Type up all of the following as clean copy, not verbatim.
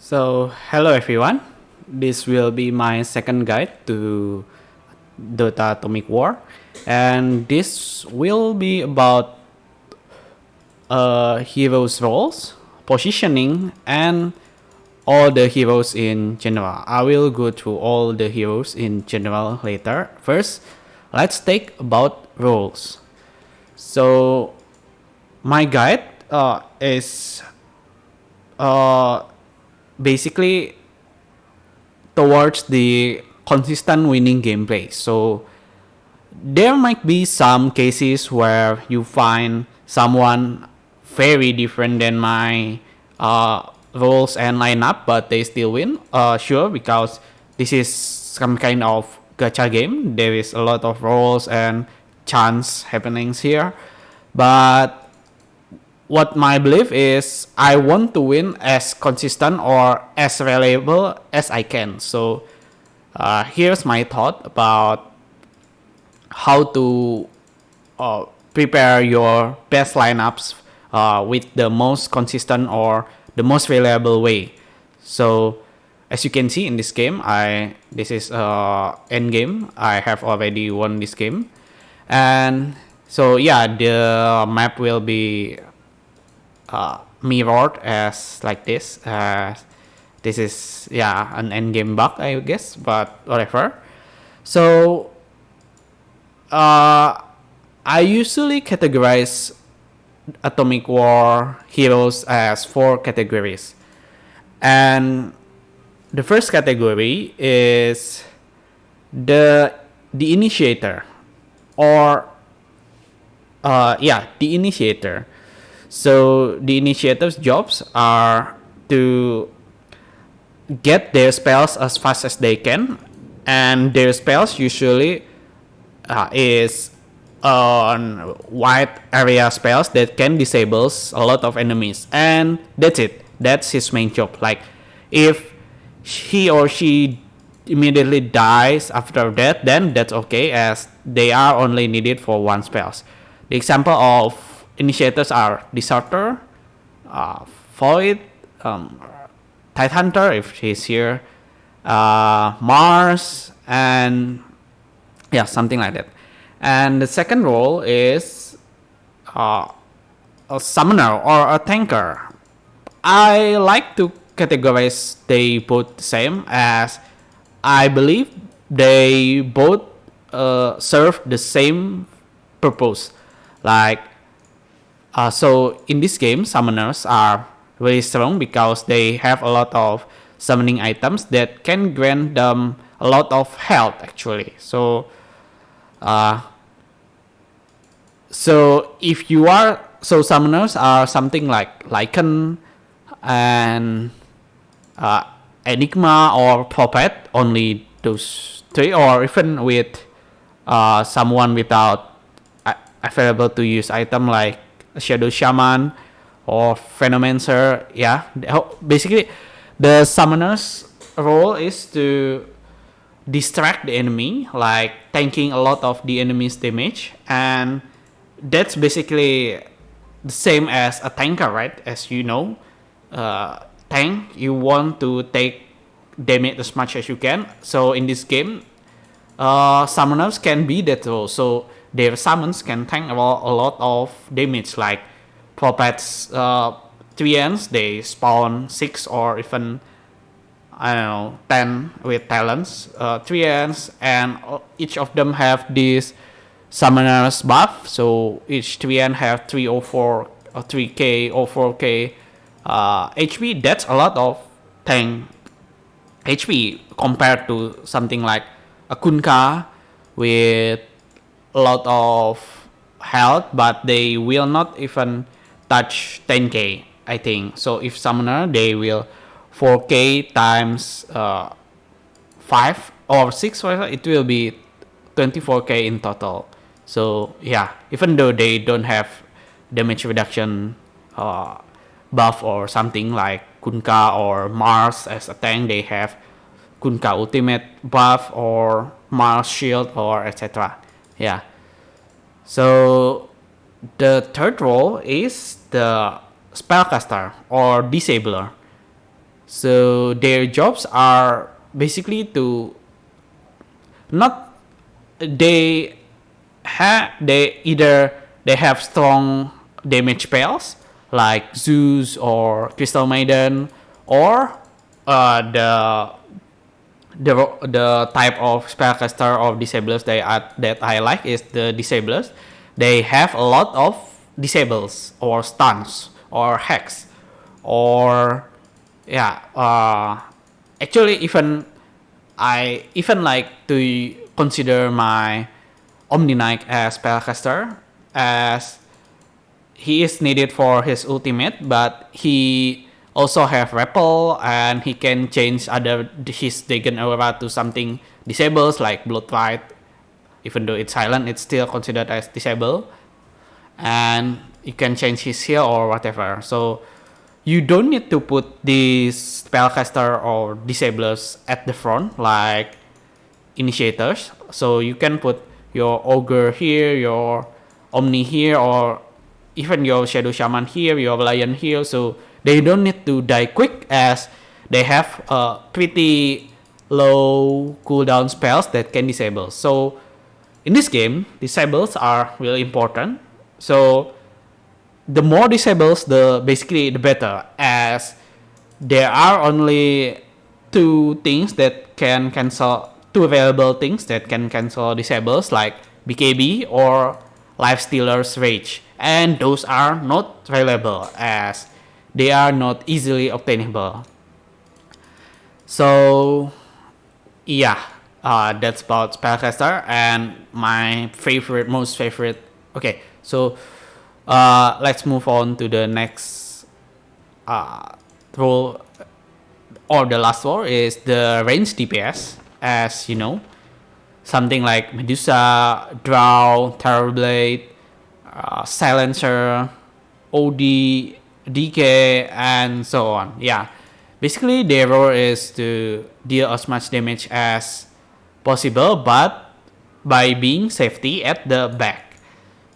Hello everyone. This will be my second guide to Dota Atomic War, and this will be about heroes' roles, positioning, and all the heroes in general. I will go through all the heroes in general later. First, let's take about roles. So, my guide is uh, basically towards the consistent winning gameplay. So there might be some cases where you find someone very different than my roles and lineup, but they still win. Sure, because this is some kind of gacha game. There is a lot of roles and chance happenings here, but what my belief is I want to win as consistent or as reliable as I can. So here's my thought about how to prepare your best lineups with the most consistent or the most reliable way. So as you can see in this game, this is end game. I have already won this game, and so yeah, the map will be mirrored as like this. This is an end game bug, I guess, but whatever. So I usually categorize Atomic War heroes as four categories, and the first category is the the initiator, or the initiator. So the initiator's jobs are to get their spells as fast as they can, and their spells usually is on wide area spells that can disable a lot of enemies, and that's it. That's his main job. Like if he or she immediately dies after that, then that's okay, as they are only needed for one spells. The example of initiators are Deserter, Void, Tidehunter if he's here, Mars, and something like that. And the second role is a summoner or a tanker. I like to categorize they both the same, as I believe they both serve the same purpose. Like so in this game, summoners are very strong because they have a lot of summoning items that can grant them a lot of health actually. Uh, so if you are summoners are something like Lycan and Enigma or Prophet, only those three, or even with someone without available to use item like Shadow Shaman or Phenomancer. Basically the summoner's role is to distract the enemy, like tanking a lot of the enemy's damage, and that's basically the same as a tanker, right? As you know, tank, you want to take damage as much as you can. So in this game, summoners can be that role. So their summons can tank a lot of damage. Like Prophet's 3Ns, they spawn 6 or even, I don't know, 10 with talents, 3Ns, and each of them have this summoner's buff. So each 3N have 304 or 3k or 4k HP. That's a lot of tank HP compared to something like a Kunkka with a lot of health, but they will not even touch 10k, I think. So if summoner, they will 4k times 5 or 6, it will be 24k in total. So yeah, even though they don't have damage reduction buff or something like Kunkka or Mars as a tank, they have Kunkka ultimate buff or Mars shield or etc. Yeah. So the third role is the spellcaster or disabler. So their jobs are basically to not they they either they have strong damage spells like Zeus or Crystal Maiden, or the type of spellcaster or disablers that I like is the disablers. They have a lot of disables or stuns or hacks or yeah. Actually, I even like to consider my Omni Knight as spellcaster, as he is needed for his ultimate, but he also have repel and he can change his Dagon aura to something disables like blood fight. Even though it's silent, it's still considered as disabled, and you can change his heal or whatever. So you don't need to put these spellcaster or disablers at the front like initiators. So you can put your ogre here, your omni here, or even your shadow shaman here, your lion here. So they don't need to die quick, as they have pretty low cooldown spells that can disable. So in this game, disables are really important. So the more disables, the better, as there are only two available things that can cancel disables, like BKB or Lifestealer's Rage, and those are not available as they are not easily obtainable. So yeah, that's about spellcaster and my most favorite. Okay, so let's move on to the next role, or the last role is the range DPS. As you know, something like Medusa, Drow, Terrorblade, Silencer, OD, DK, and so on. Yeah, basically their role is to deal as much damage as possible, but by being safety at the back.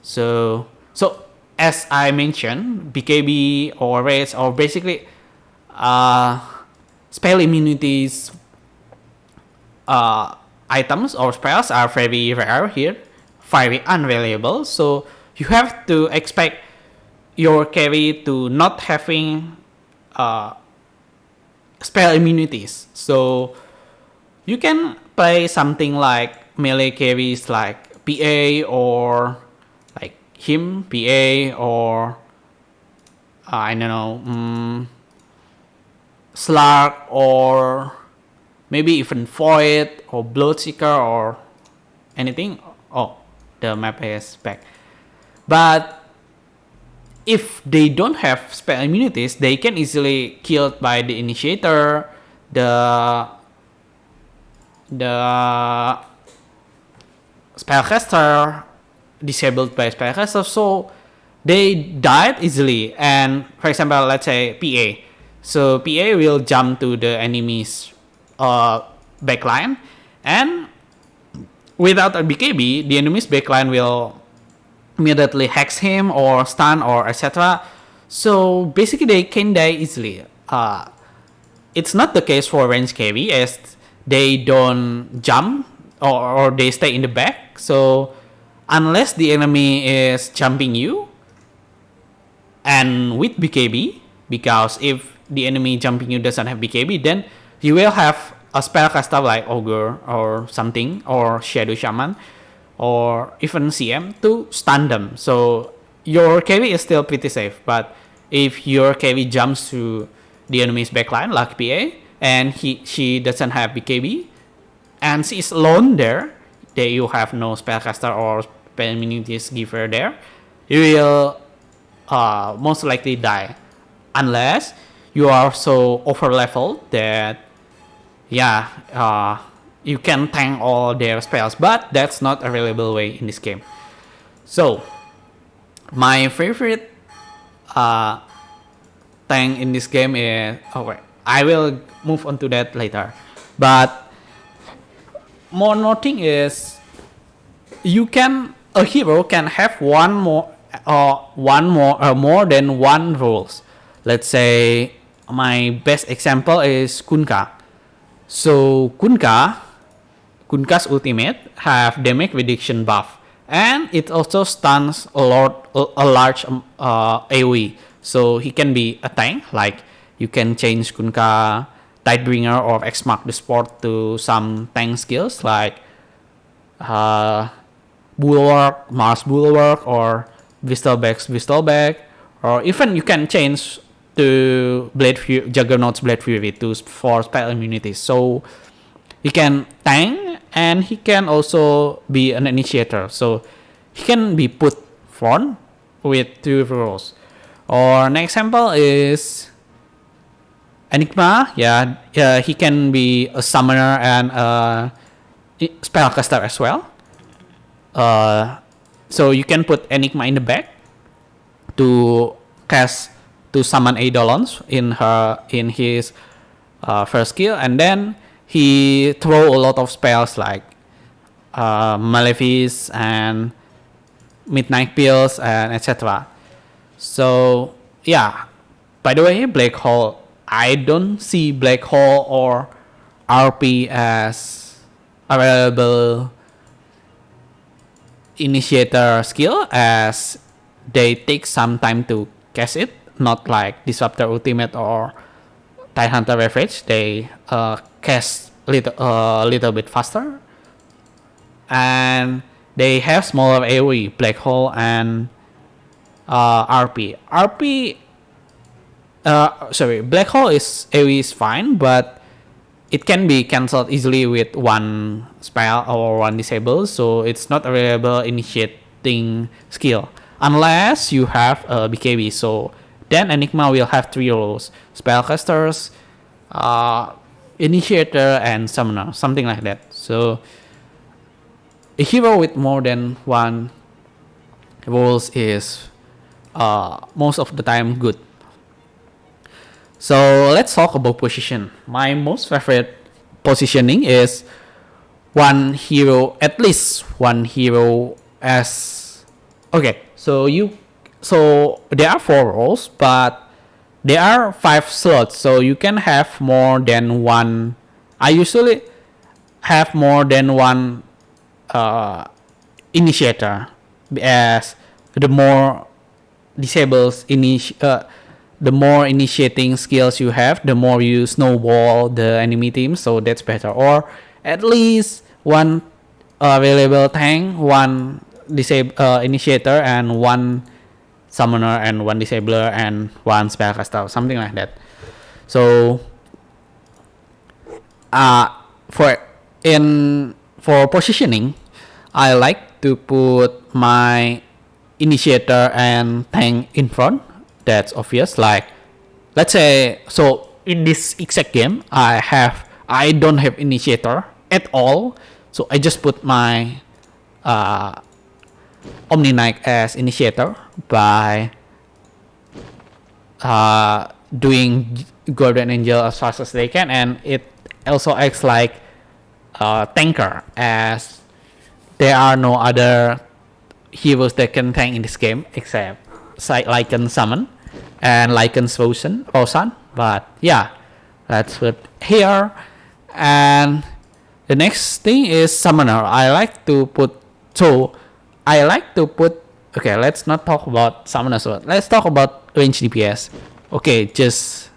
So as I mentioned, BKB or Rage or basically spell immunities items or spells are very rare here, very unreliable. So you have to expect your carry to not having spell immunities. So you can play something like melee carries like PA or like him PA or I don't know, Slark, or maybe even Void or Bloodseeker or anything. Oh, the map is back. But if they don't have spell immunities, they can easily killed by the initiator, the spellcaster, disabled by spellcaster, so they died easily. And for example, let's say PA. So PA will jump to the enemy's backline, and without a BKB, the enemy's backline will immediately hex him or stun or etc. So basically, they can die easily. It's not the case for range carry, as they don't jump or they stay in the back. So unless the enemy is jumping you, and with BKB, because if the enemy jumping you doesn't have BKB, then you will have a spellcaster like Ogre or something, or Shadow Shaman, or even CM to stun them. So your carry is still pretty safe. But if your carry jumps to the enemy's backline like PA, and she doesn't have BKB, and she is alone there, that you have no spellcaster or spell immunities giver there, you will most likely die, unless you are so over leveled that you can tank all their spells, but that's not a reliable way in this game. So my favorite tank in this game is, I will move on to that later. But more noting is, a hero can have more than one rules. Let's say my best example is Kunkka. So Kunkka's ultimate have damage reduction buff, and it also stuns a large AoE. So he can be a tank, like you can change Kunkka Tidebringer or X Mark the Sport to some tank skills like Bulwark, Mars Bulwark, or Vistelbeck, or even you can change to Juggernaut's Blade Fury for spell immunity. So he can tank and he can also be an initiator. So he can be put front with 2 roles. Or an example is Enigma. Yeah, he can be a summoner and a spellcaster as well. So you can put Enigma in the back to summon Eidolons in his first skill, and then he throw a lot of spells like Malefice and Midnight Pills and etc. So yeah. By the way, Black Hole, I don't see Black Hole or RP as available initiator skill, as they take some time to cast it, not like Disruptor Ultimate or Tidehunter Ravage. They cast a little bit faster, and they have smaller AoE, Black Hole and RP. Black Hole is AoE is fine, but it can be cancelled easily with one spell or one disable, so it's not available initiating skill unless you have a BKB. So then Enigma will have 3 roles: spellcasters, initiator, and summoner, something like that. So a hero with more than 1 roles is most of the time good. So let's talk about position. My most favorite positioning is at least one hero as okay. So there are 4 roles, but there are 5 slots, so you can have more than one. I usually have more than one initiator, as the more disables the more initiating skills you have, the more you snowball the enemy team, so that's better. Or at least one available tank, one initiator, and one summoner, and one disabler, and one spellcaster, something like that. So for positioning, I like to put my initiator and tank in front. That's obvious. Like, let's say, so in this exact game, I don't have initiator at all, so I just put my Omni Knight as initiator by doing Golden Angel as fast as they can, and it also acts like tanker, as there are no other heroes that can tank in this game except Lycan Summon and Lycan's Rosan. But yeah, that's put here. And the next thing is Summoner. Okay, let's not talk about Summoners. Let's talk about range DPS. Okay, just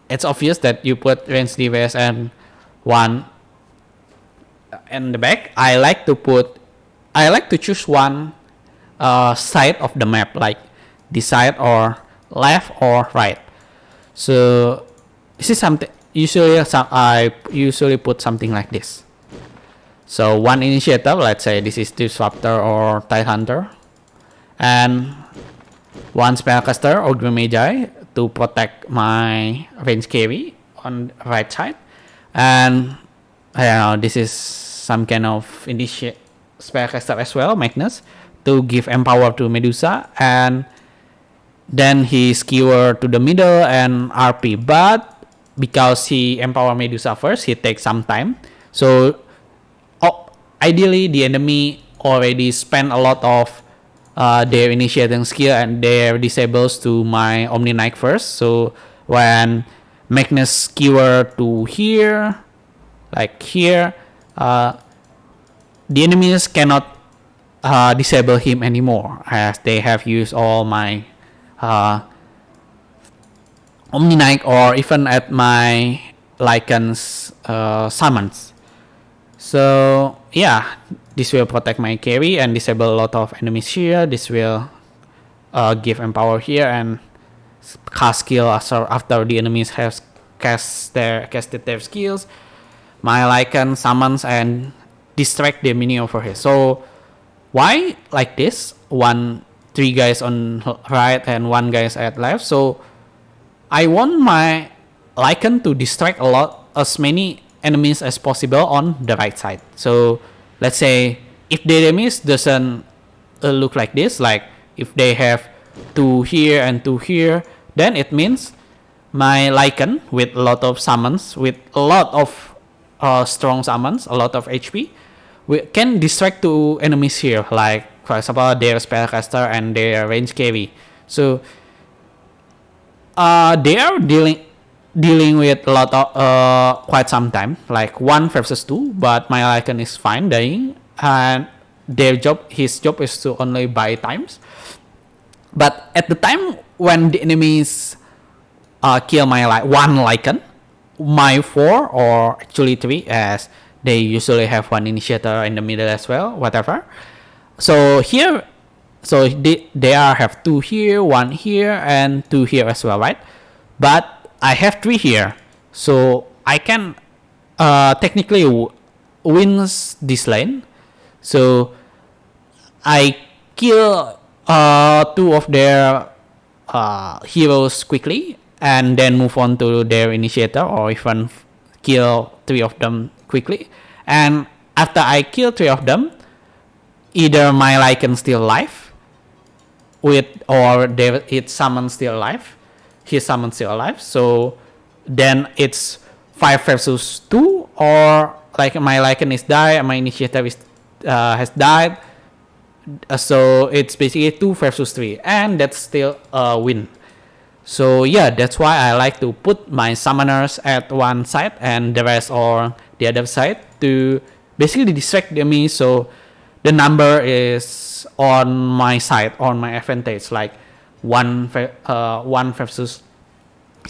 it's obvious that you put range DPS and one in the back. I like to choose one side of the map, like this side or left or right. So this is something I usually put something like this. So one initiator, let's say this is Disruptor or Tidehunter, and one spellcaster or Magi to protect my range carry on the right side, and I don't know, this is some kind of spellcaster as well, Magnus, to give empower to Medusa, and then he skewer to the middle and RP. But because he empower Medusa first, he takes some time. So ideally the enemy already spent a lot of their initiating skill and their disables to my Omni Knight first. So when Magnus skewer to here, like here, the enemies cannot disable him anymore as they have used all my Omni Knight or even at my Lycan's summons. So yeah, this will protect my carry and disable a lot of enemies here. This will give empower here and cast skill after the enemies have casted their skills. My Lycan summons and distract the minion over here. So why like this? 3 guys on right and 1 guys at left. So I want my Lycan to distract as many enemies as possible on the right side. So let's say if the enemies doesn't look like this, like if they have 2 here and 2 here, then it means my Lycan with a lot of summons, with a lot of strong summons, a lot of HP, we can distract 2 enemies here, like for example their spellcaster and their range carry. So they are dealing with a lot of quite some time, like 1 versus 2, but my Lycan is fine dying, and his job is to only buy times. But at the time when the enemies kill my 1 Lycan, my 4 or actually 3, as they usually have 1 initiator in the middle as well, whatever. So here, so they have 2 here, 1 here, and 2 here as well, right? But I have 3 here, so I can technically win this lane. So I kill 2 of their heroes quickly and then move on to their initiator, or even kill 3 of them quickly. And after I kill 3 of them, either my Lycan still alive or its summon still alive. His summon still alive. So then it's 5 versus 2, or like my Lycan is died and my initiator has died. So it's basically 2 versus 3, and that's still a win. So yeah, that's why I like to put my summoners at one side and the rest on the other side to basically distract the enemy. So the number is on my side, on my advantage, like 1 versus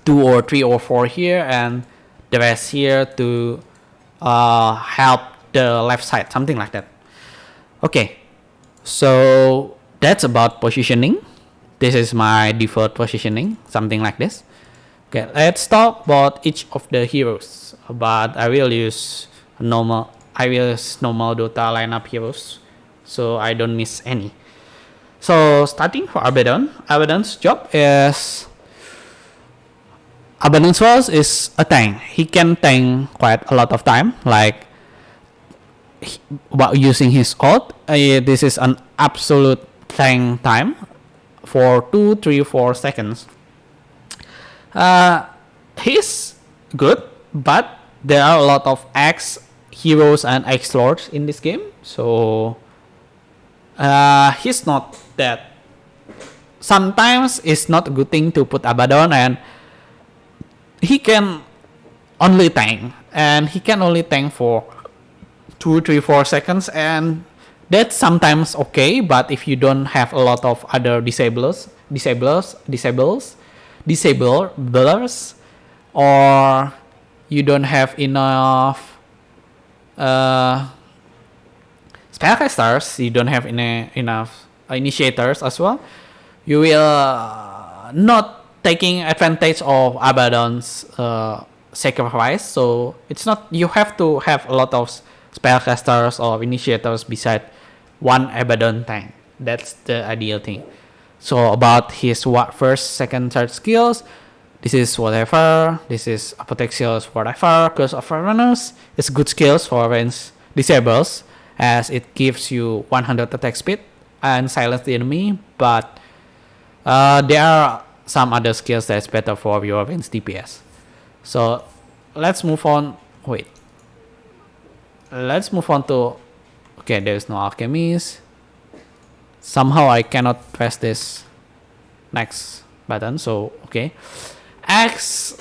2 or 3 or 4 here, and the rest here to help the left side, something like that. Okay, so that's about positioning. This is my default positioning, something like this. Okay, let's talk about each of the heroes, but I will use normal Dota lineup heroes, so I don't miss any. So starting for Abaddon, Abaddon's job is Abaddon's Force is a tank. He can tank quite a lot of time, like while using his ult. This is an absolute tank time for 2, 3, 4 seconds. He's good, but there are a lot of X heroes and X lords in this game, so he's not that. Sometimes it's not a good thing to put Abaddon, and he can only tank, and he can only tank for 2, 3, 4 seconds, and that's sometimes okay. But if you don't have a lot of other disablers, or you don't have enough spellcasters, you don't have enough initiators as well, you will not taking advantage of Abaddon's sacrifice. So it's not, you have to have a lot of spellcasters or initiators beside one Abaddon tank. That's the ideal thing. So about his first, second, third skills, this is whatever. This is apothec skills, whatever. Curse of Forerunners is good skills for range disables, as it gives you 100 attack speed and silence the enemy. But there are some other skills that's better for your range DPS. So let's move on. Let's move on to. Okay, there's no alchemist. Somehow I cannot press this next button. So okay, X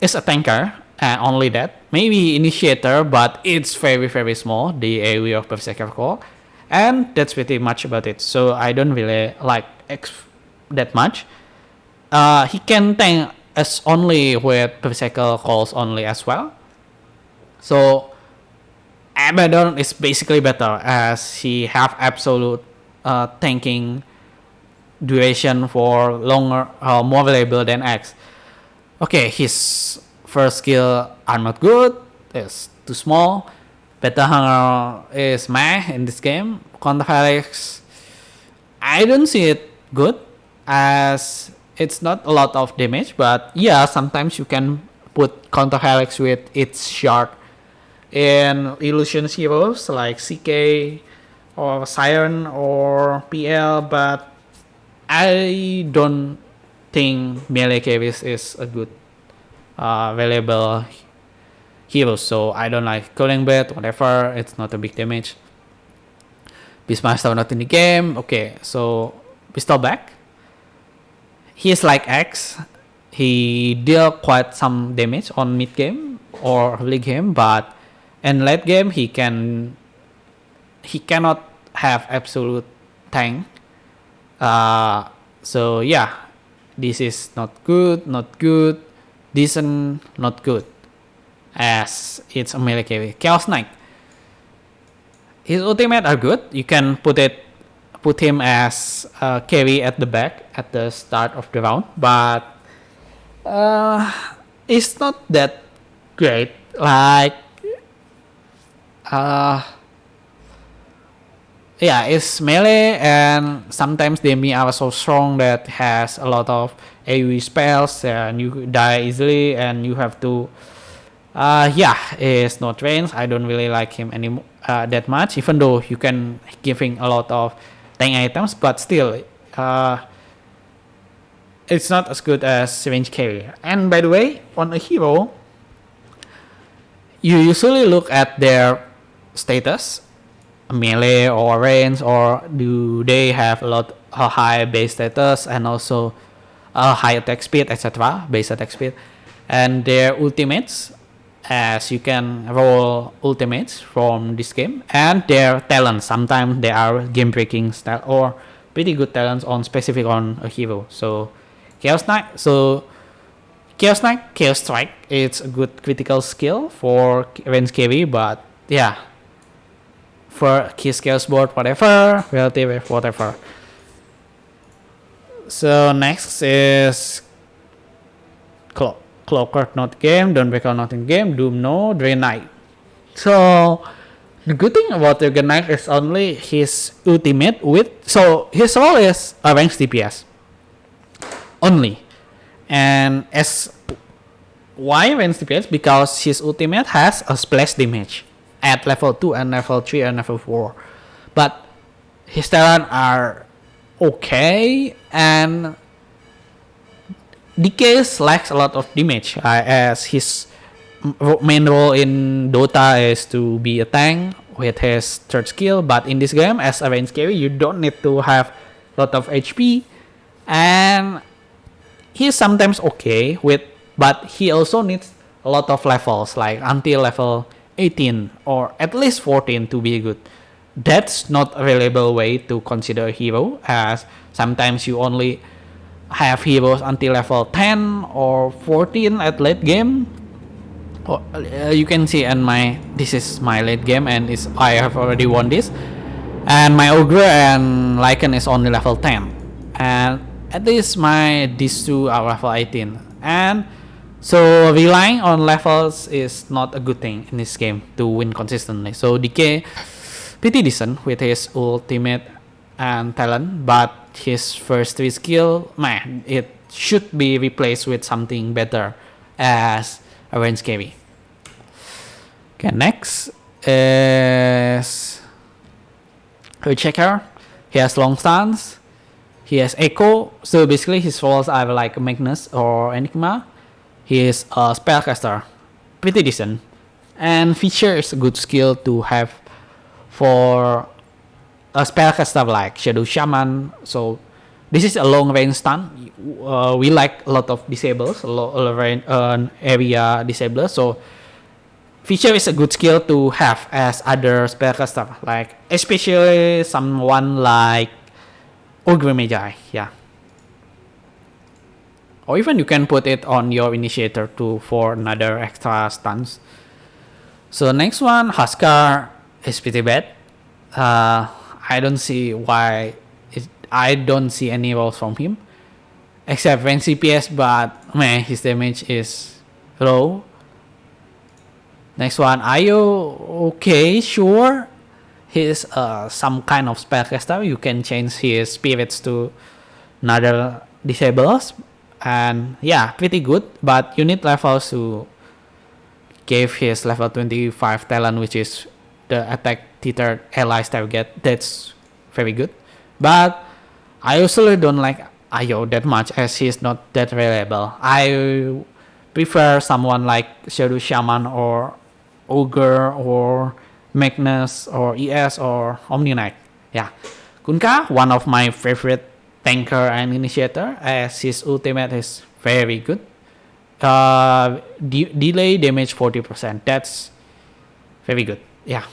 is a tanker and only that. Maybe initiator, but it's very very small, the AoE of Berserker Core, and that's pretty much about it. So I don't really like X that much. He can tank as only with Berserker calls only as well. So Abaddon is basically better as he have absolute tanking duration for longer, more valuable than X. Okay, his first skill are not good. It's too small. Beta Hunger is meh in this game. Counter Helix, I don't see it good as it's not a lot of damage, but yeah, sometimes you can put Counter Helix with its shard in illusion heroes like CK or Siren or PL, but I don't think melee carries is a good valuable hero, so I don't like Calling Blade, whatever, it's not a big damage. Beastmaster not in the game. Okay, so Pistol back. He is like X. He deal quite some damage on mid game or early game, but in late game he cannot have absolute tank. So yeah, this is not good, decent, not good, as it's a melee carry. Chaos Knight. His ultimate are good. You can put him as carry at the back at the start of the round, but it's not that great. Like yeah, it's melee, and sometimes the enemy are so strong that has a lot of AoE spells, and you die easily, and you have to. Yeah, it's not range. I don't really like him anymore that much, even though you can give him a lot of tank items, but still, it's not as good as range carry. And by the way, on a hero, you usually look at their status, melee or range, or do they have a high base status and also a high attack speed, etc. Base attack speed, and their ultimates, as you can roll ultimates from this game, and their talents. Sometimes they are game breaking style or pretty good talents on specific on a hero. So Chaos Knight. So Chaos Knight, Chaos Strike, it's a good critical skill for range carry, but yeah, for his Chaos Board, whatever, relative, whatever. So next is Clockwork not game, Dawnbreaker not in game, Doom no, Drain Knight. So the good thing about Dragon Knight is only his ultimate with, so his role is a range DPS only. And as why range DPS? Because his ultimate has a splash damage at level 2 and level 3 and level 4. But his talents are okay, and DK lacks a lot of damage, as his main role in Dota is to be a tank with his third skill, but in this game as a range carry you don't need to have a lot of HP, and he's sometimes okay with, but he also needs a lot of levels, like until level 18 or at least 14 to be good. That's not a reliable way to consider a hero, as sometimes you only have heroes until level 10 or 14 at late game. You can see in this is my late game, and I have already won this, and my Ogre and Lycan is only level 10, and at least these two are level 18, and so relying on levels is not a good thing in this game to win consistently. So DK pretty decent with his ultimate and talent, but his first 3 skill, man, it should be replaced with something better as a range carry. Okay, next is Checker. He has long stance, he has echo, so basically his roles are like Magnus or Enigma. He is a spellcaster, pretty decent, and feature is a good skill to have for a spellcaster like Shadow Shaman. So this is a long range stun. We like a lot of disables, a lot range area disablers. So Fisher is a good skill to have as other spellcaster, like especially someone like Ogre Magi. Yeah. Or even you can put it on your initiator too for another extra stuns. So next one, Huskar is pretty bad. I don't see why. I don't see any rolls from him, except when CPS, but man, his damage is low. Next one, Ayo. Okay, sure. He's some kind of spellcaster. You can change his spirits to another disables, and yeah, pretty good. But you need levels to give his level 25 talent, which is the attack teeter allies target. That's very good. But I usually don't like Ayo that much as he's not that reliable. I prefer someone like Shadow Shaman or Ogre or Magnus or ES or Omni Knight. Yeah. Kunkka, one of my favorite tanker and initiator, as his ultimate is very good. Delay damage 40%. That's very good. Yeah.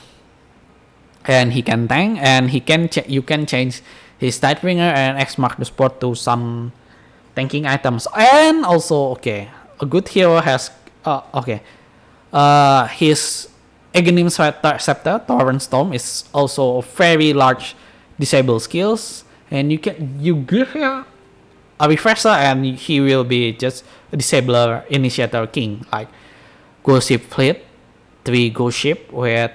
And he can tank, and you can change his Tidebringer and X Mark the Sport to some tanking items. And also, okay, a good hero has his Aghanim Scepter, Torrent Storm, is also very large disable skills, and you give him a refresher and he will be just a disabler initiator king, like Ghost Ship Fleet, 3 Ghost Ship with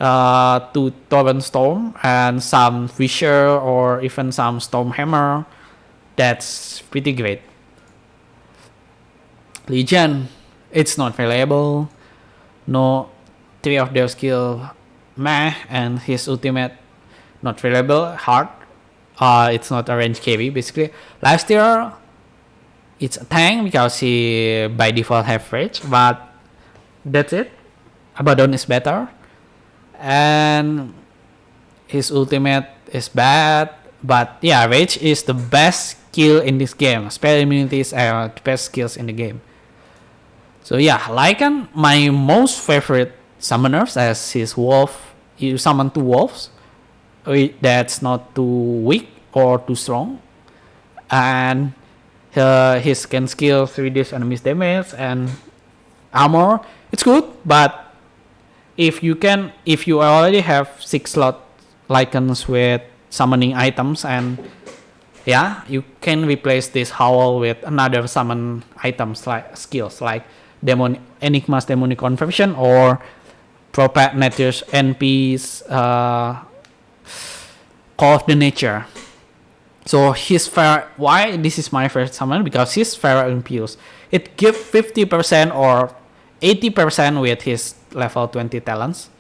2 Torrent Storm and some Fisher or even some Storm Hammer. That's pretty great. Legion, it's not reliable. No, 3 of their skill meh, and his ultimate not reliable, hard. It's not a range carry basically. Lifesteal, it's a tank because he by default have rage, but that's it. Abaddon is better, and his ultimate is bad, but yeah, rage is the best skill in this game. Spell immunities are the best skills in the game. So yeah, Lycan, my most favorite summoners, as his wolf. You summon 2 wolves. That's not too weak or too strong, and his can skill 3 enemies damage and armor. It's good, but if you already have 6 slot Lycans with summoning items, and yeah, you can replace this howl with another summon items like skills like Enigma's Demonic Conversion or Prophet Nature's NP's Call of the Nature. So his why this is my first summon, because his Pharaoh Impulse, it gives 50% or 80% with his level 20 talents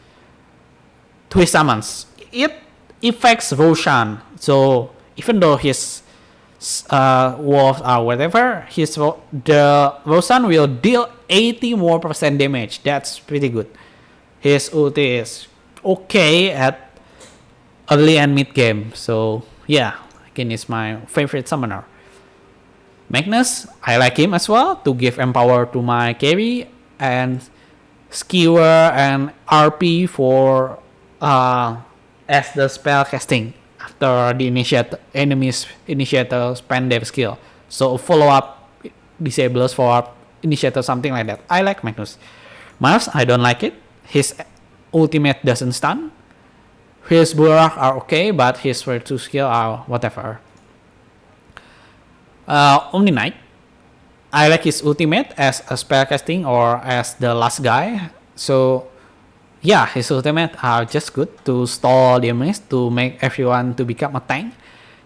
to his summons. It affects Roshan. So even though his wolves or whatever, the Roshan will deal 80 more percent damage. That's pretty good. His ulti is okay at early and mid game. So yeah, again, is my favorite summoner. Magnus, I like him as well to give empower to my carry, and Skewer and RP for as the spell casting after the enemy's initiator spend their skill. So follow up disablers for initiator, something like that. I like Magnus. Mars, I don't like it. His ultimate doesn't stun. His Burak are okay, but his virtue skill are whatever. Omni Knight, I like his ultimate as a spell casting or as the last guy. So yeah, his ultimate are just good to stall damage, to make everyone to become a tank.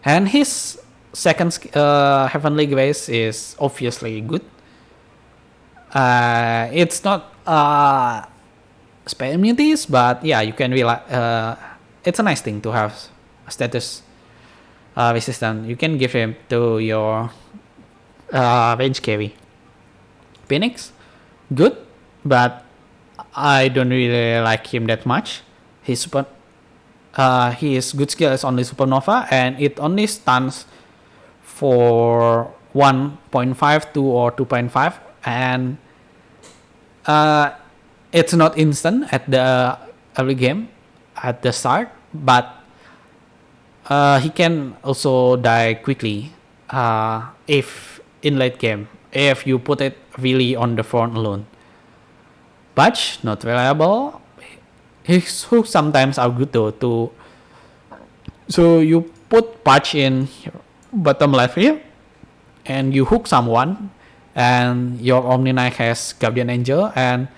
And his second Heavenly Grace is obviously good. It's not spell immunities, but yeah, you can rely. It's a nice thing to have a status resistant. You can give him to your range carry. Phoenix, good, but I don't really like him that much. His his good skill is only supernova, and it only stuns for 1.5, 2 or 2.5, and uh, it's not instant at the early game at the start, but he can also die quickly if in late game if you put it really on the front alone. Patch not reliable. His hooks sometimes are good though to, so you put patch in here, bottom left here, and you hook someone, and your Omni Knight has Guardian Angel, and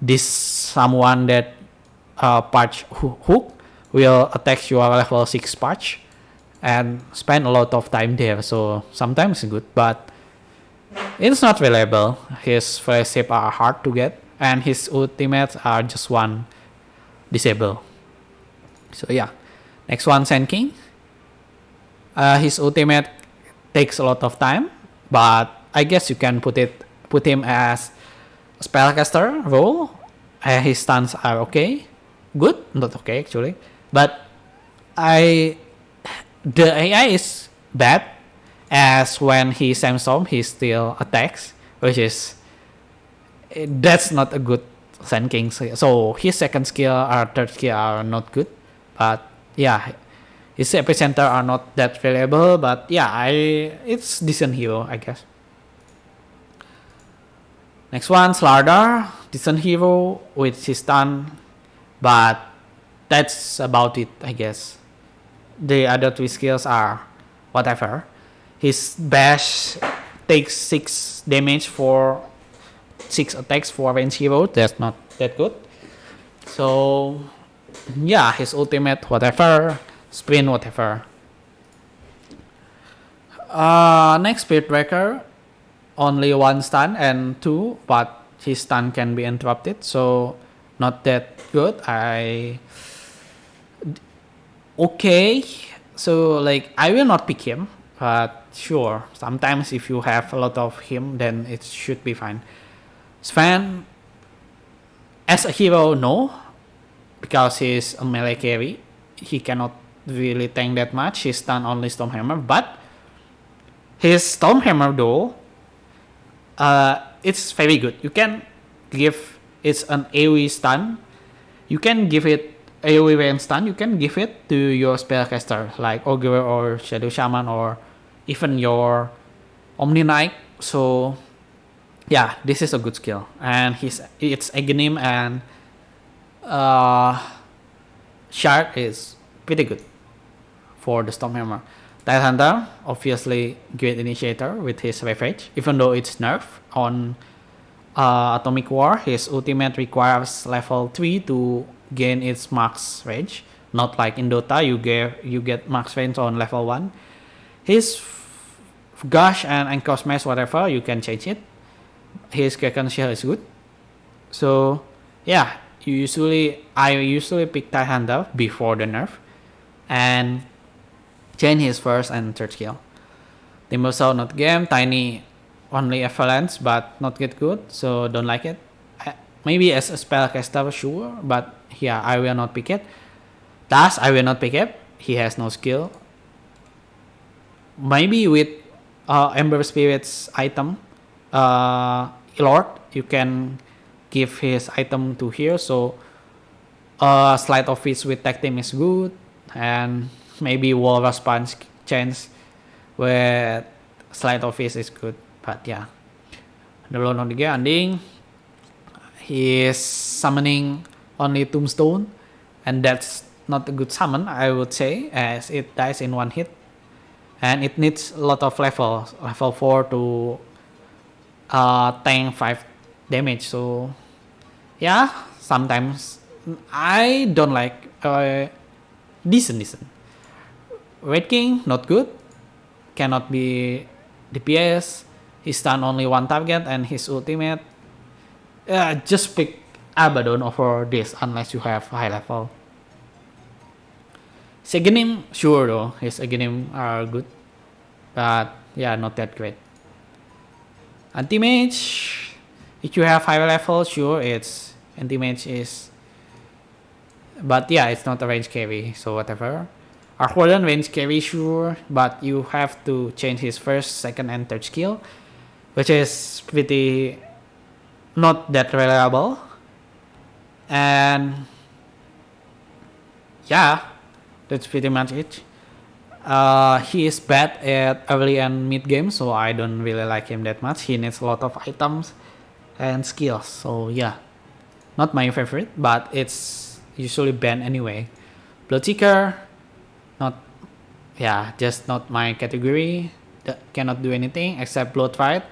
this someone that patch hook will attack your level 6 patch and spend a lot of time there, so sometimes it's good, but it's not reliable. His flash shape are hard to get, and his ultimates are just one disable. So yeah, next one, Sand King. His ultimate takes a lot of time, but I guess you can put him as spellcaster role. His stuns are okay, good, not okay actually, but the AI is bad, as when he Sandstorm he still attacks, which is that's not a good Sand King. So his second skill or third skill are not good, but yeah, his epicenter are not that reliable, but yeah, it's decent hero, I guess. Next one, Slardar, decent hero with his stun, but that's about it, I guess. The other three skills are whatever. His bash takes 6 damage for 6 attacks for range hero. That's not that good. So yeah, his ultimate whatever, sprint whatever. Next Spirit Breaker, only 1 stun and 2, but his stun can be interrupted, so not that good. Okay, so like I will not pick him, but sure, sometimes if you have a lot of him, then it should be fine. Sven, as a hero, no, because he's a melee carry. He cannot really tank that much. He's stun only Stormhammer, but his Stormhammer though, it's very good. You can give it's an AoE stun. You can give it AoE range stun. You can give it to your spellcaster like Ogre or Shadow Shaman or even your Omni Knight. So yeah, this is a good skill, and it's Aghanim and Shark is pretty good for the Stormhammer. Tidehunter, obviously great initiator with his Ravage, even though it's nerfed on Atomic War. His ultimate requires level 3 to gain its max range, not like in Dota you get max range on level 1. His Gush and Anchor Smash whatever, you can change it. His Kraken Shell is good. So yeah, I usually pick Tidehunter before the nerf and change his first and third skill. Timbersaw not game, Tiny only Avalanche but not get good, so don't like it. Maybe as a spellcaster, sure, but yeah, I will not pick it. Dash, I will not pick it. He has no skill. Maybe with Ember Spirit's item, Lord, you can give his item to here, so Sleight of Fist with tag team is good, and maybe Walrus Punch chance with Sleight of Fist is good, but yeah. The Lord of the game ending, he is summoning only Tombstone, and that's not a good summon, I would say, as it dies in one hit, and it needs a lot of level 4 to tank 5 damage. So yeah, sometimes I don't like decent. Red King not good, cannot be DPS. He stun only one target, and his ultimate, just pick Abaddon over this unless you have high level. Aghanim, sure though, his Aghanim are good, but yeah, not that great. Anti-mage, if you have higher level, sure, it's anti-mage is But yeah, it's not a range carry, so whatever. Arthurian range carry, sure, but you have to change his first, second, and third skill, which is pretty not that reliable. And yeah, that's pretty much it. He is bad at early and mid game, so I don't really like him that much. He needs a lot of items and skills, so yeah, not my favorite, but it's usually banned anyway. Bloodseeker, not, yeah, just not my category. That cannot do anything except blood fight.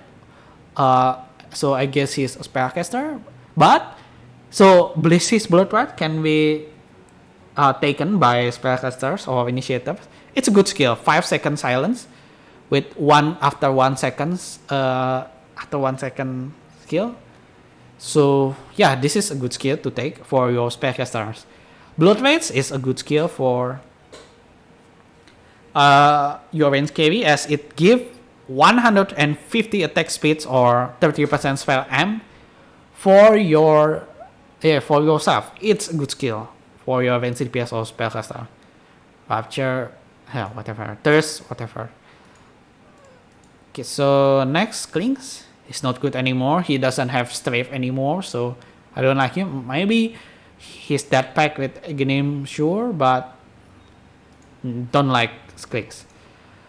So I guess he's a spellcaster, but so Bliss's blood fight can be taken by spellcasters or initiators. It's a good skill. 5 second silence with one after 1 seconds after 1 second skill. So yeah, this is a good skill to take for your spellcasters. Blood Rage is a good skill for your range carry, as it gives 150 attack speeds or 30% spell amp for your for yourself. It's a good skill for your range DPS or spellcaster. Rapture, yeah, whatever. Thirst, whatever. Okay, so next Clinks is not good anymore. He doesn't have strafe anymore, so I don't like him. Maybe he's that pack with Aghanim, sure, but don't like Clinks.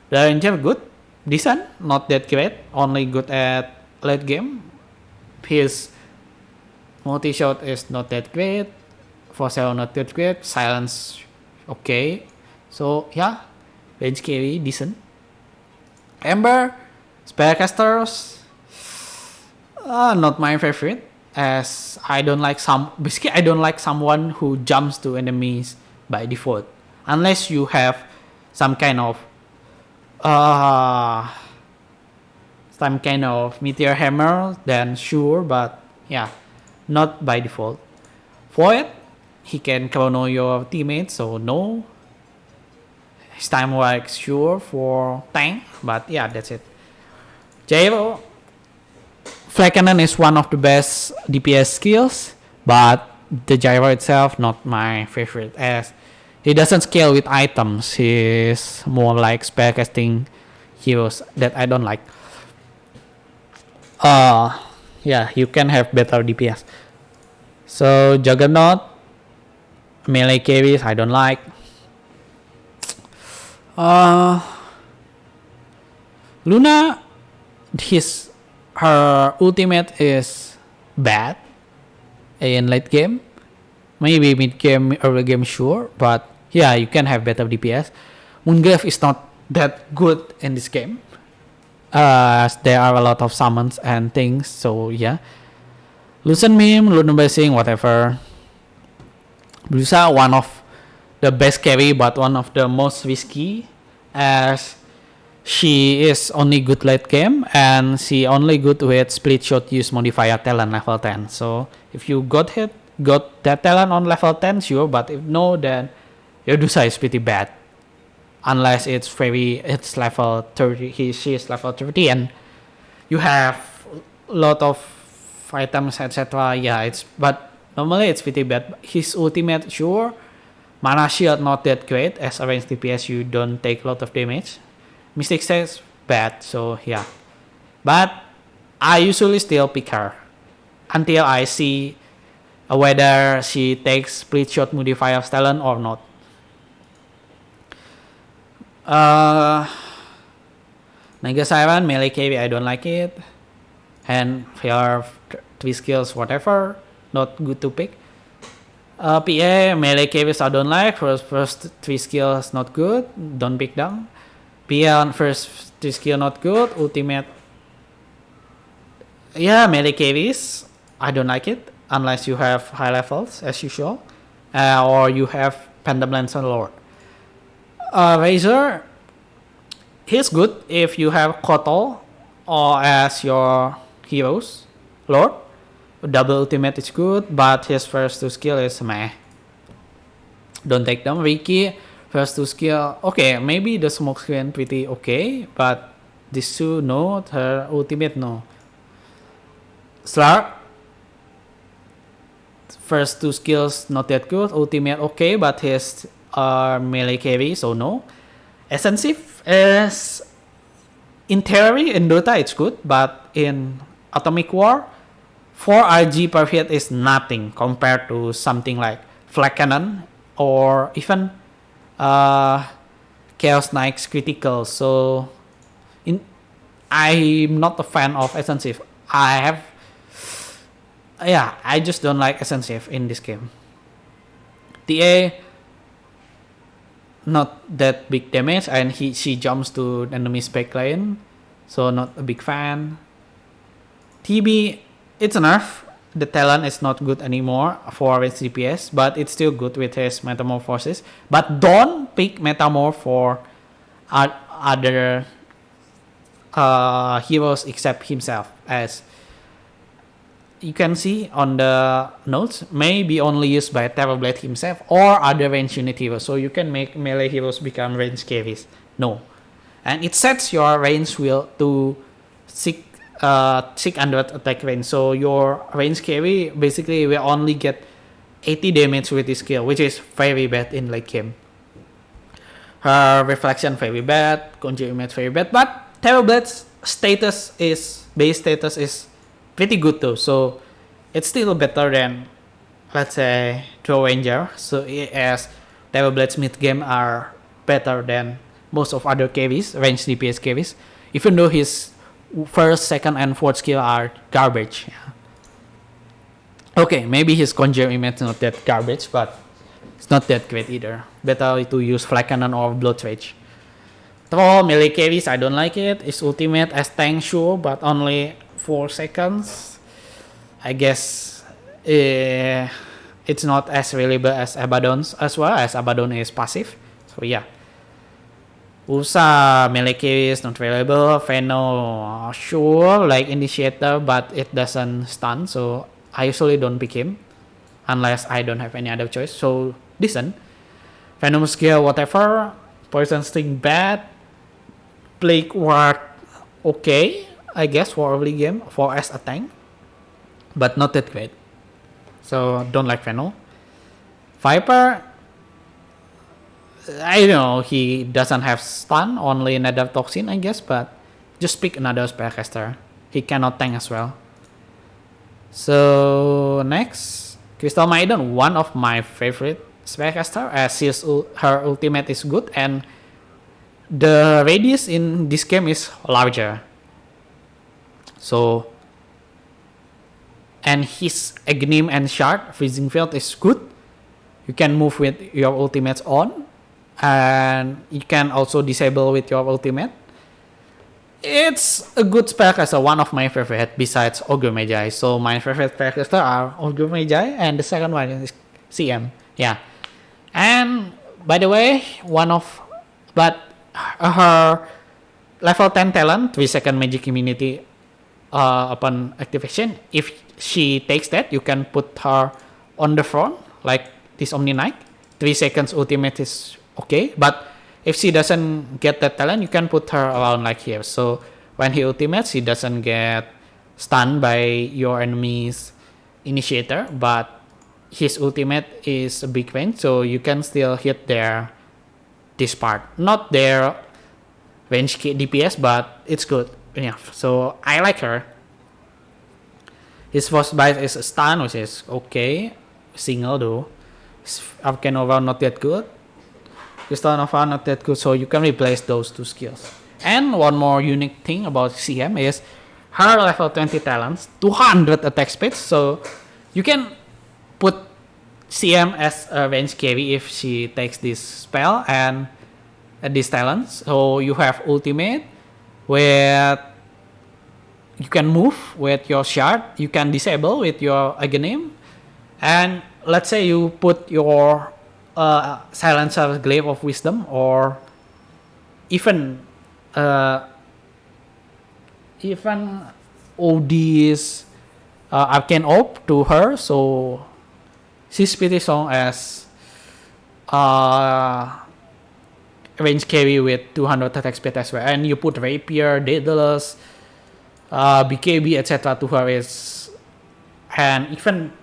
The Ranger good, decent, not that great, only good at late game. His multi-shot is not that great, for sale not that great, silence okay. So yeah, range carry decent. Ember, spellcasters, not my favorite, as I don't like I don't like someone who jumps to enemies by default, unless you have some kind of meteor hammer, then sure, but yeah, not by default. Void, he can chrono your teammates, so no. His time works, sure, for tank, but yeah, that's it. Gyro, Flag Cannon is one of the best DPS skills, but the gyro itself not my favorite, as he doesn't scale with items. He's more like spellcasting heroes that I don't like. Yeah, you can have better DPS. So Juggernaut, melee carries I don't like. Luna, her ultimate is bad in late game. Maybe mid game, early game, sure, but yeah, you can have better DPS. Moongrave is not that good in this game, as there are a lot of summons and things. So yeah, Lucent Meme, Lunar Blessing, whatever. Brusa, one of the best carry, but one of the most risky, as she is only good late game and she only good with split shot use modifier talent level 10. So if you got that talent on level 10, sure, but if no, then your Dusa is pretty bad, unless it's level 30. She is level 30 and you have a lot of items, etc. Yeah, but normally it's pretty bad. His ultimate, sure. Mana shield not that great, as a range DPS you don't take a lot of damage. Mystic says bad, so yeah. But I usually still pick her until I see whether she takes split shot modifier of talent or not. Naga Siren, melee carry, I don't like it. And her 3 skills, whatever, not good to pick. PA, melee carries I don't like. First 3 skills not good, don't pick them. PA on first 3 skill not good. Ultimate, yeah, melee carries I don't like it, unless you have high levels as usual, or you have Phantom Lancer Lord. Razor, he's good if you have Kotal or as your heroes Lord. Double ultimate is good, but his first 2 skill is meh. Don't take them. Ricky, first 2 skill, okay, maybe the smoke screen pretty okay, but this 2, no. Her ultimate, no. Slark, first two skills not that good. Ultimate okay, but his melee carry, so no. Offensive is in theory in Dota it's good, but in Atomic War, 4 RG per hit is nothing compared to something like Flag Cannon or even Chaos Knight's critical. So I'm not a fan of offensive. I just don't like offensive in this game. TA not that big damage, and she jumps to enemy's backline, so not a big fan. TB, it's a nerf. The talent is not good anymore for his DPS, but it's still good with his metamorphosis. But don't pick metamorph for other heroes except himself, as you can see on the notes, may be only used by Terrorblade himself or other range unit heroes. So you can make melee heroes become range carries. No. And it sets your range wheel to 600 attack range. So your range carry basically will only get 80 damage with this skill, which is very bad in late game. Her reflection very bad, conjure image very bad, but Terrorblade's base status is pretty good though, so it's still better than, let's say, Throw Ranger. So as Terrorblade's mid game are better than most of other carries, range DPS carries, even though his first, second, and fourth skill are garbage. Okay, maybe his Conjure Image is not that garbage, but it's not that great either. Better to use Flag Cannon or Blood Rage. Troll melee carries, I don't like it. It's ultimate as tank, sure, but only 4 seconds. I guess it's not as reliable as Abaddon's as well, as Abaddon is passive. So yeah. Ursa melee carry is not reliable. Feno, sure, like Initiator, but it doesn't stun, so I usually don't pick him unless I don't have any other choice. So decent. Venom skill, whatever. Poison Sting bad. Plague Ward okay, I guess, for early game, for as a tank, but not that great. So don't like Fennel. Viper, I don't know, he doesn't have stun, only another toxin, I guess, but just pick another spellcaster. He cannot tank as well. So next, Crystal Maiden, one of my favorite spellcaster, as her ultimate is good and the radius in this game is larger. So, and his Agnim and Shard Freezing Field is good. You can move with your ultimates on, and you can also disable with your ultimate. It's a good spellcaster, one of my favorite besides Ogre Magi. So my favorite spellcaster are Ogre Magi, and the second one is CM. Yeah, and by the way, her level 10 talent, 3-second magic immunity upon activation. If she takes that, you can put her on the front like this Omni Knight. 3 seconds ultimate is okay, but if she doesn't get that talent, you can put her around like here. So when he ultimates, she doesn't get stunned by your enemy's initiator, but his ultimate is a big range, so you can still hit this part. Not their range DPS, but it's good enough. So I like her. His first bite is a stun, which is okay. Single though. Arcane Nova not that good. Crystal Nova not that good, so you can replace those two skills. And one more unique thing about CM is her level 20 talents, 200 attack speed, so you can put CM as a range carry if she takes this spell and this talent. So you have ultimate where you can move with your shard, you can disable with your Aghanim, and let's say you put your Silencer Glaive of Wisdom or even OD's Arcane Orb to her, so she's pretty strong as range carry with 200 attack speed as well. And you put Rapier, Daedalus, BKB, etc. to her and even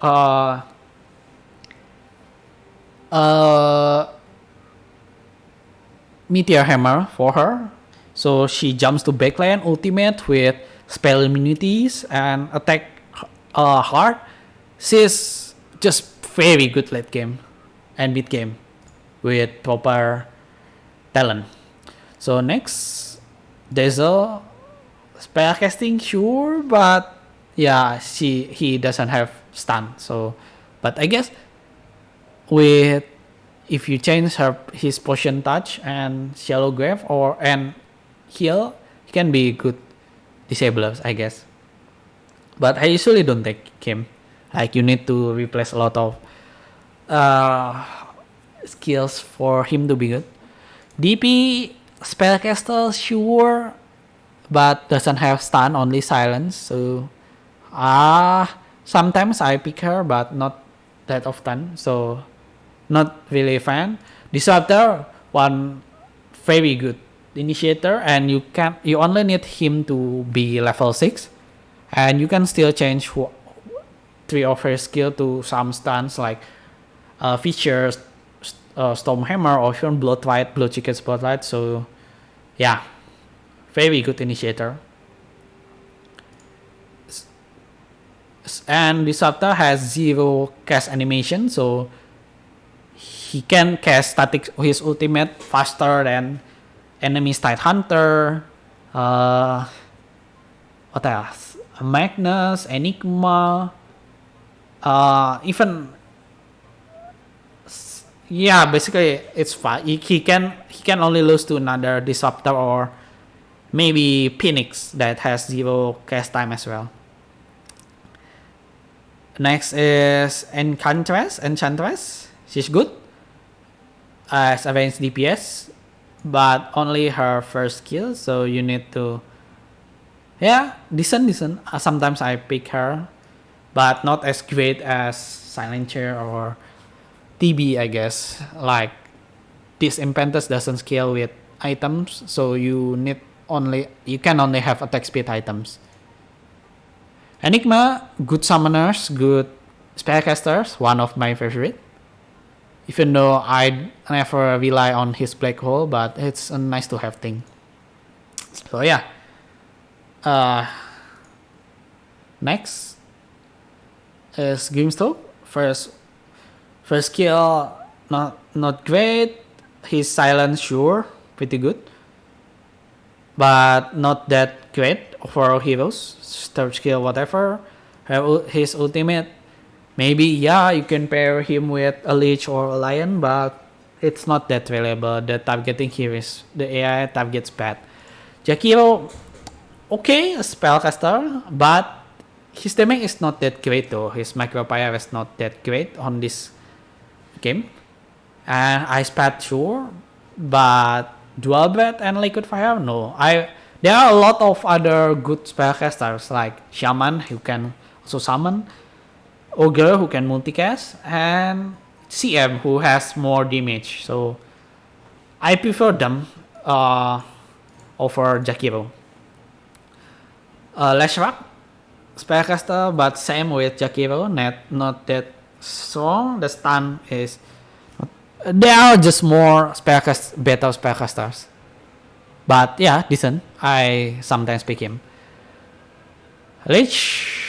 uh, uh, Meteor Hammer for her. So she jumps to backline ultimate with spell immunities and attack hard. She's just very good late game and mid game with proper talent. So next, there's a spell casting, sure, but yeah, he doesn't have stun. So, but I guess with if you change his potion touch and shallow grave or and heal, he can be good disablers, I guess. But I usually don't take him. Like you need to replace a lot of uh, skills for him to be good. DP spellcaster, sure, but doesn't have stun, only silence. So sometimes I pick her, but not that often. So not really a fan. Disruptor, one very good initiator, and you only need him to be level 6, and you can still change 3 of her skill to some stuns like features, Stormhammer, Ocean, Bloodlight, Blood Chicken Spotlight. So yeah, very good initiator. And Disruptor has 0 cast animation, so he can cast static his ultimate faster than enemies Tide Hunter. What else? Magnus, Enigma. Even yeah, basically it's fine. He can only lose to another Disruptor or maybe Phoenix that has 0 cast time as well. Next is Enchantress. She's good as against DPS, but only her first skill, so you need to decent. Sometimes I pick her, but not as great as Silencer or TB, I guess. Like this Impentus doesn't scale with items, so you can only have attack speed items. Enigma, good summoners, good spellcasters, one of my favorite. Even though I never rely on his black hole, but it's a nice to have thing. So yeah. Next is Grimstone. First skill, not great. His silence, sure, pretty good, but not that great for heroes. Third skill, whatever. His ultimate, maybe you can pair him with a Lich or a Lion, but it's not that reliable. The targeting here is the AI targets bad. Jakiro, okay, a spellcaster, but his damage is not that great though. His micropire is not that great on this game. And Ice Path, sure, but Dual Breath and Liquid Fire, no. There are a lot of other good spellcasters like Shaman who can also summon, Ogre who can multicast, and CM who has more damage. So I prefer them over Jakiro. Leshrac, spellcaster, but same with Jakiro, not that strong. The stun is. They are just more better spellcasters. But yeah, decent. I sometimes pick him. Lich,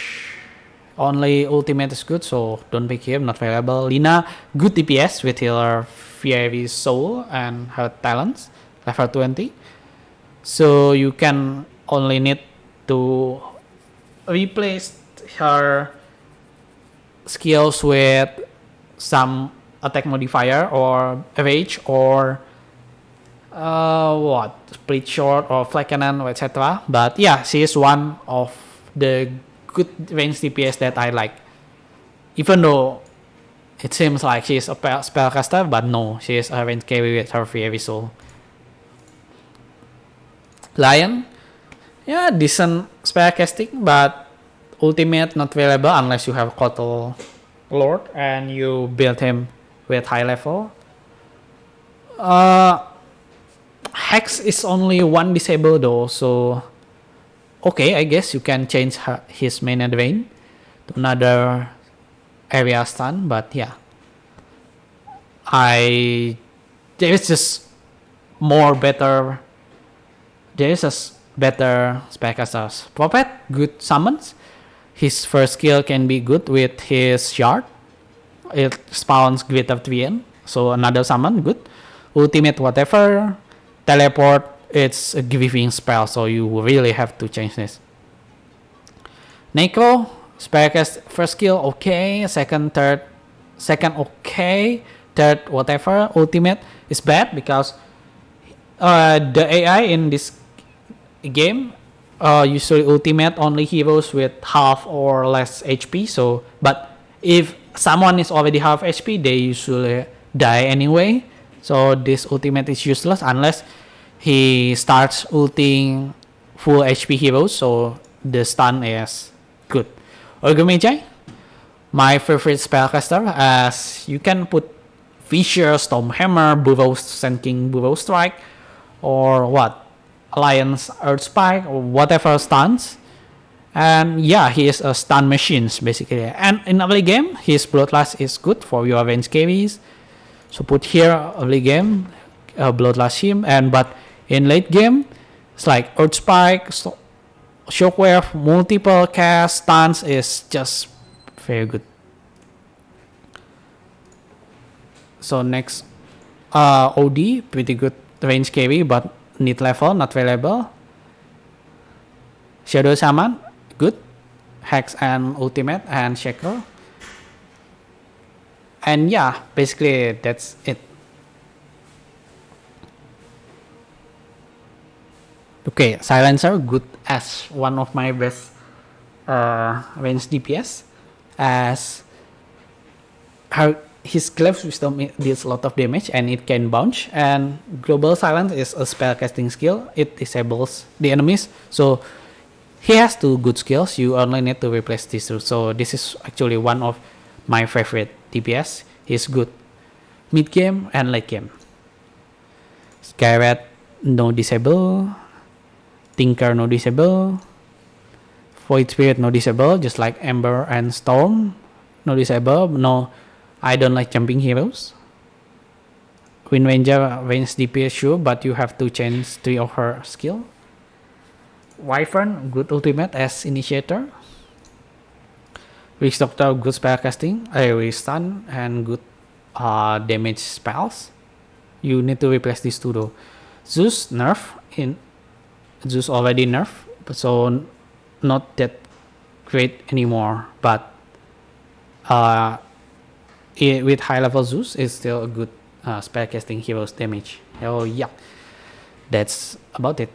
only ultimate is good, so don't pick him, not variable. Lina, good DPS with her Fiery Soul and her talents, level 20. So you can only need to replace her skills with some attack modifier or rage or split short or flag cannon, etc. But yeah, she is one of the good range DPS that I like. Even though it seems like she is a spellcaster, but no, she is a range carry with her Fiery Soul. Lion, yeah, decent spellcasting, but ultimate not available unless you have Kotal Lord and you build him with high level. Hex is only one disable though, so okay, I guess you can change his main advance to another area stun, but yeah, I there is just more better. There is a better spellcasters. Prophet, good summons. His first skill can be good with his shard. It spawns greater 3N, so another summon, good. Ultimate, whatever. Teleport, it's a giving spell, so you really have to change this. Neko, spellcast first skill, okay. Second, okay. Third, whatever. Ultimate is bad because the AI in this game usually ultimate only heroes with half or less HP. So, but if someone is already half HP, they usually die anyway. So this ultimate is useless unless he starts ulting full HP heroes. So the stun is good. Orgumage, my favorite spellcaster, as you can put Fisher, Stormhammer, Burrow, Sand King, Burrow Strike, or what? Alliance Earth Spike, or whatever stuns. And yeah, he is a stun machine basically. And in early game, his Bloodlust is good for your range carries. So put here early game, Bloodlust him. And but in late game, it's like Earth Spike, Shockwave, multiple cast, stuns is just very good. So next, OD, pretty good range carry, but need level, not available. Shadow Shaman, good. Hex and Ultimate and Shackle. And yeah, basically that's it. Okay, Silencer, good as one of my best range DPS, as his Glaive Wisdom deals a lot of damage and it can bounce, and Global Silence is a spell casting skill. It disables the enemies, so he has two good skills. You only need to replace these two. So this is actually one of my favorite DPS. He's good mid game and late game. Skyrat, no disable. Tinker, no disable. Void Spirit, no disable, just like Ember and Storm, no disable. No, I don't like jumping heroes. Wind Ranger, range DPS, sure, but you have to change 3 of her skill. Wyvern, good ultimate as initiator. Witch Doctor, good spell casting, AoE stun, and good damage spells. You need to replace these two though. Zeus, nerf. Zeus already nerf, so not that great anymore, but with high level Zeus is still a good spell casting heroes damage. Oh yeah, that's about it.